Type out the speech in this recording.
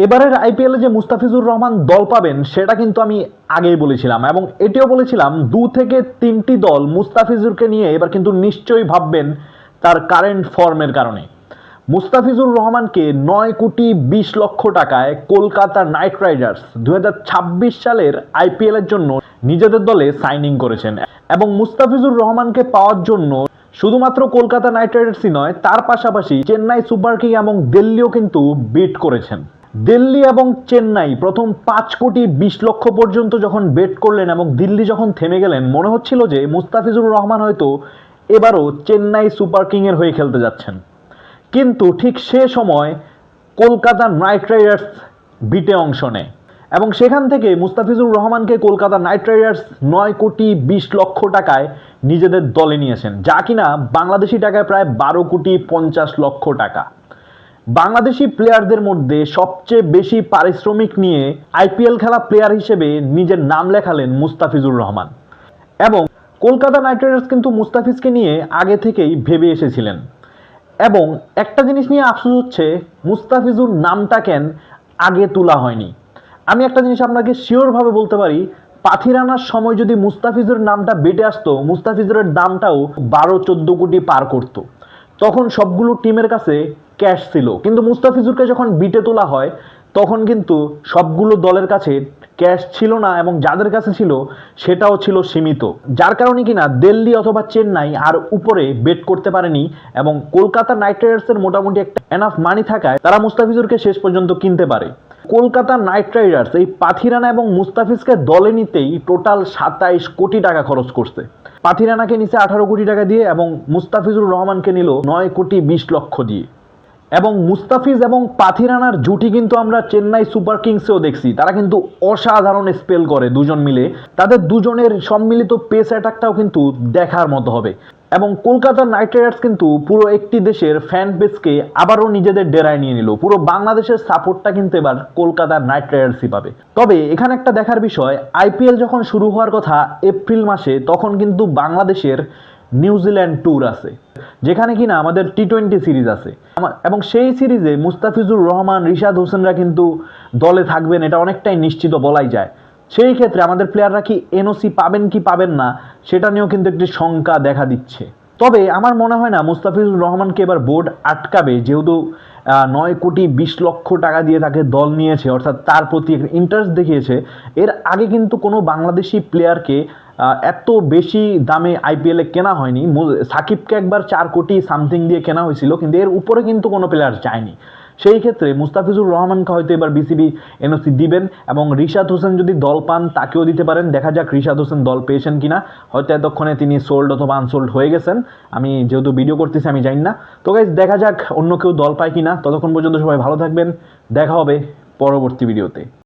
এবারের আইপিএলে যে মুস্তাফিজুর রহমান দল পাবেন সেটা কিন্তু আমি আগেই বলেছিলাম, এবং এটিও বলেছিলাম 2 থেকে 3টি দল মুস্তাফিজুরকে নিয়ে এবার কিন্তু নিশ্চয়ই ভাববেন তার কারেন্ট ফর্মের কারণে। মুস্তাফিজুর রহমানকে 9,20,00,000 টাকায় কলকাতা নাইট রাইডার্স 2026 সালের আইপিএলের জন্য নিজেদের দলে সাইনিং করেছেন, এবং মুস্তাফিজুর রহমানকে পাওয়ার জন্য শুধুমাত্র কলকাতা নাইট রাইডার্সই নয়, তার পাশাপাশি চেন্নাই সুপার কিং এবং দিল্লিও কিন্তু বিট করেছেন। দিল্লি এবং চেন্নাই প্রথম 5,20,00,000 পর্যন্ত যখন বেট করলেন এবং দিল্লি যখন থেমে গেলেন, মনে হচ্ছিল যে মুস্তাফিজুর রহমান হয়তো এবারও চেন্নাই সুপার কিংয়ের হয়ে খেলতে যাচ্ছেন। কিন্তু ঠিক সে সময় কলকাতা নাইট রাইডার্স বিটে অংশ নেয় এবং সেখান থেকে মুস্তাফিজুর রহমানকে কলকাতা নাইট রাইডার্স 9,20,00,000 টাকায় নিজেদের দলে নিয়েছেন, যা কিনা বাংলাদেশি টাকায় প্রায় 12,50,00,000 টাকা। বাংলাদেশি প্লেয়ারদের মধ্যে সবচেয়ে বেশি পারিশ্রমিক নিয়ে আইপিএল খেলা প্লেয়ার হিসেবে নিজের নাম লেখালেন মুস্তাফিজুর রহমান, এবং কলকাতা নাইট রাইডার্স কিন্তু মুস্তাফিজকে নিয়ে আগে থেকেই ভেবে এসেছিলেন। এবং একটা জিনিস নিয়ে আফসোস হচ্ছে, মুস্তাফিজুর নামটা কেন আগে তোলা হয়নি। আমি একটা জিনিস আপনাকে শিওরভাবে বলতে পারি, পাথিরানার সময় যদি মুস্তাফিজুর নামটা বেটে আসতো, মুস্তাফিজুরের দামটাও 12-14 কোটি পার করত। তখন সবগুলো টিমের কাছে ক্যাশ ছিল, কিন্তু মুস্তাফিজুরকে যখন বিটে তোলা হয় তখন কিন্তু সবগুলো দলের কাছে ক্যাশ ছিল না, এবং যাদের কাছে ছিল সেটাও ছিল সীমিত, যার কারণে কিনা দিল্লি অথবা চেন্নাই আর উপরে বেট করতে পারেনি, এবং কলকাতা নাইট রাইডার্সের মোটামুটি একটা এনাফ মানি থাকায় তারা মুস্তাফিজুরকে শেষ পর্যন্ত কিনতে পারে। কলকাতা নাইট রাইডার্স এই পাথিরানা এবং মুস্তাফিজকে দলে নিতেই টোটাল 27 কোটি টাকা খরচ করছে। পাথিরানাকে নিচে 18 কোটি টাকা দিয়ে এবং মুস্তাফিজুর রহমানকে নিল 9,20,00,000 দিয়ে। এবং মুস্তাফিজ এবং পাথিরানার জুটি কিন্তু আমরা চেন্নাই সুপার কিংসেও দেখছি, তারা কিন্তু অসাধারণ স্পেল করে দুজন মিলে। তাদের দুজনের সম্মিলিত পেস অ্যাটাকটাও কিন্তু দেখার মতো হবে। এবং কলকাতা নাইট রাইডার্স কিন্তু পুরো একটি দেশের ফ্যান বেসকে আবারও নিজেদের ডেরায় নিয়ে নিল। পুরো বাংলাদেশের সাপোর্টটা কিন্তু এবার কলকাতা নাইট রাইডার্সই পাবে। তবে এখানে একটা দেখার বিষয়, আইপিএল যখন শুরু হওয়ার কথা এপ্রিল মাসে, তখন কিন্তু বাংলাদেশের নিউজিল্যান্ড ট্যুর আছে, যেখানে কিনা আমাদের টি-20 সিরিজ আছে, এবং সেই সিরিজে মুস্তাফিজুর রহমান, রিশাদ হোসেনরা কিন্তু দলে থাকবেন, এটা অনেকটাই নিশ্চিত বলাই যায়। সেই ক্ষেত্রে আমাদের প্লেয়াররা কি এনওসি পাবেন কি পাবেন না সেটা নিয়েও কিন্তু একটি শঙ্কা দেখা দিচ্ছে। তবে আমার মনে হয় না মুস্তাফিজুর রহমানকে এবার বোর্ড আটকাবে, যেহেতু 9,20,00,000 টাকা দিয়ে তাকে দল নিয়েছে, অর্থাৎ তার প্রতি ইন্টারেস্ট দেখিয়েছে। এর আগে কিন্তু কোনো বাংলাদেশি প্লেয়ারকে এত বেশি দামে আইপিএলে কেনা হয়নি। সাকিবকে একবার 4 কোটি সামথিং দিয়ে কেনা হয়েছিল, কিন্তু এর উপরে কিন্তু কোনো প্লেয়ার চায়নি। সেই ক্ষেত্রে মুস্তাফিজুর রহমানকে হয়তো এবার বিসিবি এনওসি দিবেন, এবং রিশাদ হোসেন যদি দল পান তাকেও দিতে পারেন। দেখা যাক রিশাদ হোসেন দল পেয়েছেন কিনা, হয়তো এতক্ষণে তিনি সোল্ড অথবা আনসোল্ড হয়ে গেছেন, আমি যেহেতু ভিডিও করতেছি আমি জানি না। তো গাইস, দেখা যাক অন্য কেউ দল পায় কিনা। ততক্ষণ পর্যন্ত সবাই ভালো থাকবেন, দেখা হবে পরবর্তী ভিডিওতে।